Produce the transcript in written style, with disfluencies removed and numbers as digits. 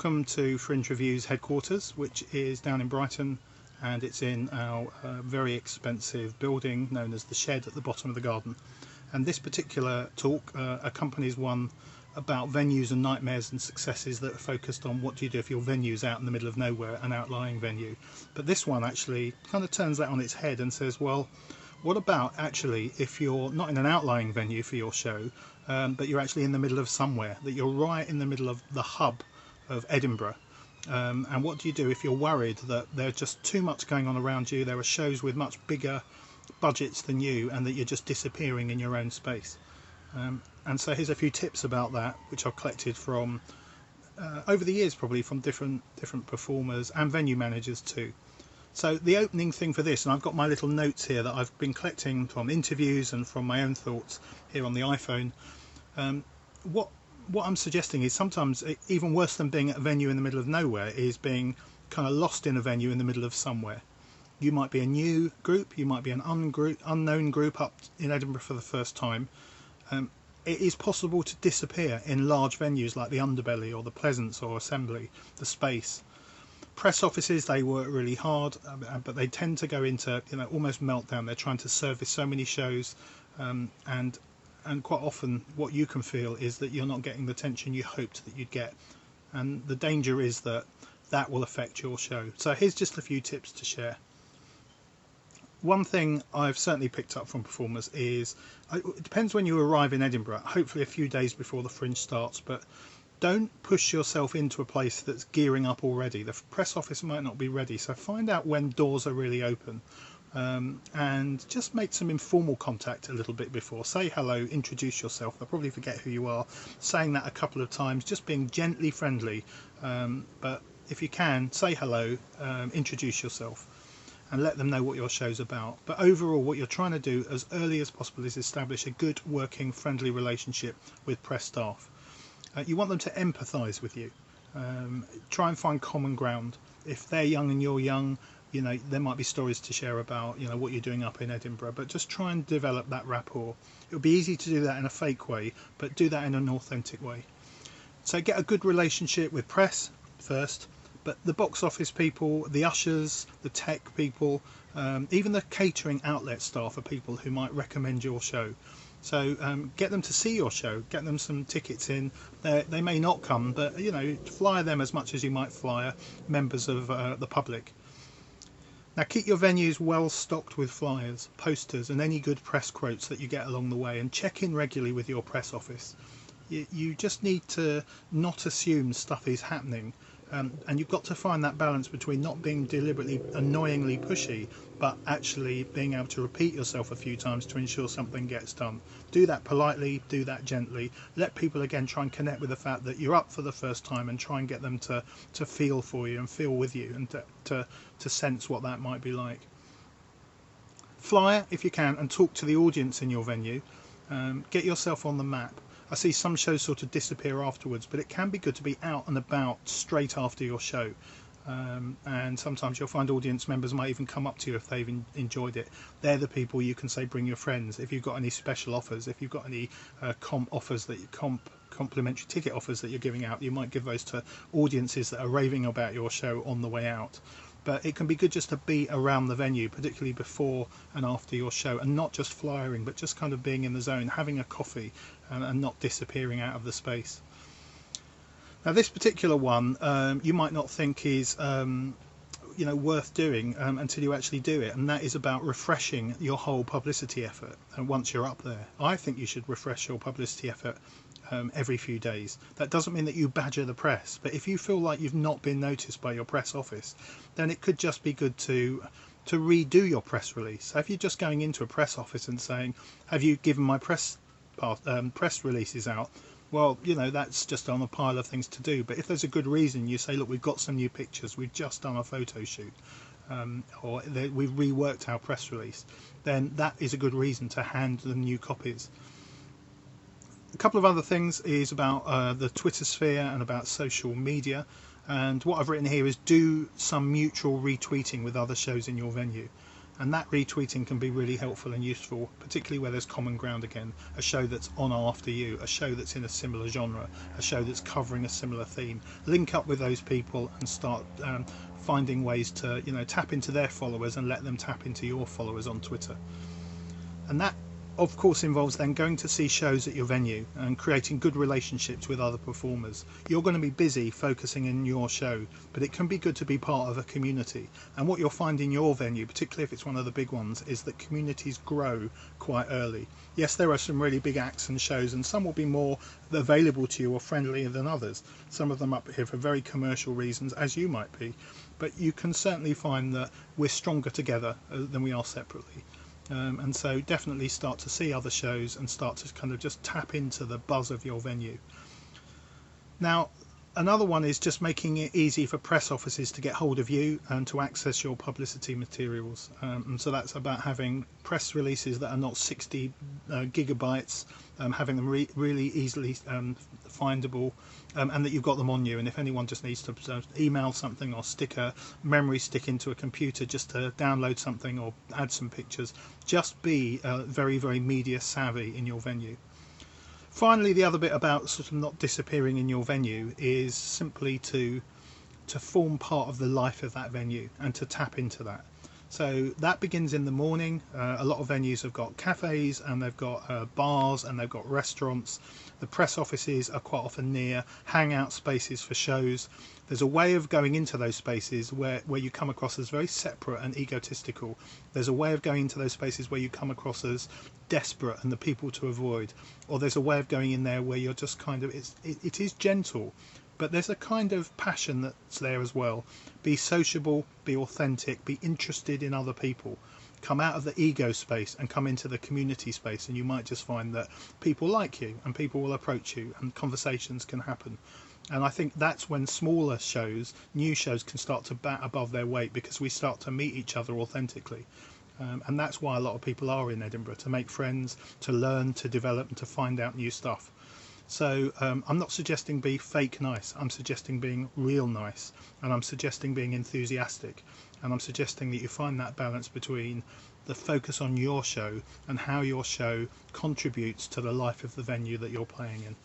Welcome to Fringe Review's headquarters, which is down in Brighton, and it's in our very expensive building known as the Shed at the bottom of the garden. And this particular talk accompanies one about venues and nightmares and successes that are focused on what do you do if your venue's out in the middle of nowhere, an outlying venue. But this one actually kind of turns that on its head and says, well, what about actually if you're not in an outlying venue for your show, but you're actually in the middle of somewhere, that you're right in the middle of the hub of Edinburgh, and what do you do if you're worried that there's just too much going on around you, there are shows with much bigger budgets than you, and that you're just disappearing in your own space. And so here's a few tips about that, which I've collected from over the years, probably from different performers and venue managers too. So the opening thing for this, and I've got my little notes here that I've been collecting from interviews and from my own thoughts here on the iPhone. What I'm suggesting is sometimes even worse than being at a venue in the middle of nowhere is being kind of lost in a venue in the middle of somewhere. You might be a new group, you might be an unknown group up in Edinburgh for the first time. It is possible to disappear in large venues like the Underbelly or the Pleasance or Assembly, the Space. Press offices, they work really hard, but they tend to go into almost meltdown. They're trying to service so many shows, and quite often what you can feel is that you're not getting the attention you hoped that you'd get, and the danger is that that will affect your show. So here's just a few tips to share. One thing I've certainly picked up from performers is, it depends when you arrive in Edinburgh, hopefully a few days before the Fringe starts, but don't push yourself into a place that's gearing up already. The press office might not be ready, so find out when doors are really open. And just make some informal contact a little bit before. Say hello, introduce yourself. They'll probably forget who you are. Saying that a couple of times, just being gently friendly, but if you can, say hello, introduce yourself, and let them know what your show's about. But overall, what you're trying to do as early as possible is establish a good working friendly relationship with press staff. You want them to empathise with you. Try and find common ground. If they're young and you're young, there might be stories to share about what you're doing up in Edinburgh, but just try and develop that rapport. It'll be easy to do that in a fake way, but do that in an authentic way. So get a good relationship with press first, but the box office people, the ushers, the tech people, even the catering outlet staff are people who might recommend your show. So get them to see your show, get them some tickets in. They may not come, but flyer them as much as you might flyer members of the public. Now keep your venues well stocked with flyers, posters and any good press quotes that you get along the way, and check in regularly with your press office. You just need to not assume stuff is happening, and you've got to find that balance between not being deliberately annoyingly pushy but actually being able to repeat yourself a few times to ensure something gets done. Do that politely, do that gently. Let people again try and connect with the fact that you're up for the first time, and try and get them to feel for you and feel with you, and to sense what that might be like. Flyer if you can, and talk to the audience in your venue. Get yourself on the map. I see some shows sort of disappear afterwards, but it can be good to be out and about straight after your show. And sometimes you'll find audience members might even come up to you if they've enjoyed it. They're the people you can say bring your friends. If you've got any special offers, if you've got any complimentary ticket offers that you're giving out, you might give those to audiences that are raving about your show on the way out. But it can be good just to be around the venue, particularly before and after your show, and not just flyering, but just kind of being in the zone, having a coffee, and not disappearing out of the space. Now this particular one you might not think is worth doing until you actually do it, and that is about refreshing your whole publicity effort. And once you're up there, I think you should refresh your publicity effort every few days. That doesn't mean that you badger the press, but if you feel like you've not been noticed by your press office, then it could just be good to redo your press release. So if you're just going into a press office and saying, have you given my press releases out? Well, that's just on a pile of things to do. But if there's a good reason, you say, look, we've got some new pictures, we've just done a photo shoot, or we've reworked our press release, then that is a good reason to hand them new copies. A couple of other things is about the Twitter sphere and about social media. And what I've written here is do some mutual retweeting with other shows in your venue. and that retweeting can be really helpful and useful, particularly where there's common ground again, a show that's on after you, a show that's in a similar genre, a show that's covering a similar theme. Link up with those people and start finding ways to tap into their followers and let them tap into your followers on Twitter. And that of course involves then going to see shows at your venue and creating good relationships with other performers. You're going to be busy focusing in your show, but it can be good to be part of a community. And what you'll find in your venue, particularly if it's one of the big ones, is that communities grow quite early. Yes, there are some really big acts and shows, and some will be more available to you or friendlier than others. Some of them up here for very commercial reasons, as you might be, but you can certainly find that we're stronger together than we are separately. And so definitely start to see other shows and start to kind of just tap into the buzz of your venue. Now, another one is just making it easy for press offices to get hold of you and to access your publicity materials. And so that's about having press releases that are not 60 gigabytes, having them really easily findable, and that you've got them on you. And if anyone just needs to email something or stick a memory stick into a computer just to download something or add some pictures, just be very, very media savvy in your venue. Finally, the other bit about sort of not disappearing in your venue is simply to form part of the life of that venue and to tap into that. So that begins in the morning. A lot of venues have got cafes and they've got bars and they've got restaurants. The press offices are quite often near hangout spaces for shows. There's a way of going into those spaces where you come across as very separate and egotistical. There's a way of going into those spaces where you come across as desperate and the people to avoid. Or there's a way of going in there where you're just kind of, it is gentle, but there's a kind of passion that's there as well. Be sociable, be authentic, be interested in other people. Come out of the ego space and come into the community space, and you might just find that people like you and people will approach you and conversations can happen. And I think that's when smaller shows, new shows, can start to bat above their weight, because we start to meet each other authentically. And that's why a lot of people are in Edinburgh, to make friends, to learn, to develop and to find out new stuff. So I'm not suggesting be fake nice, I'm suggesting being real nice, and I'm suggesting being enthusiastic, and I'm suggesting that you find that balance between the focus on your show and how your show contributes to the life of the venue that you're playing in.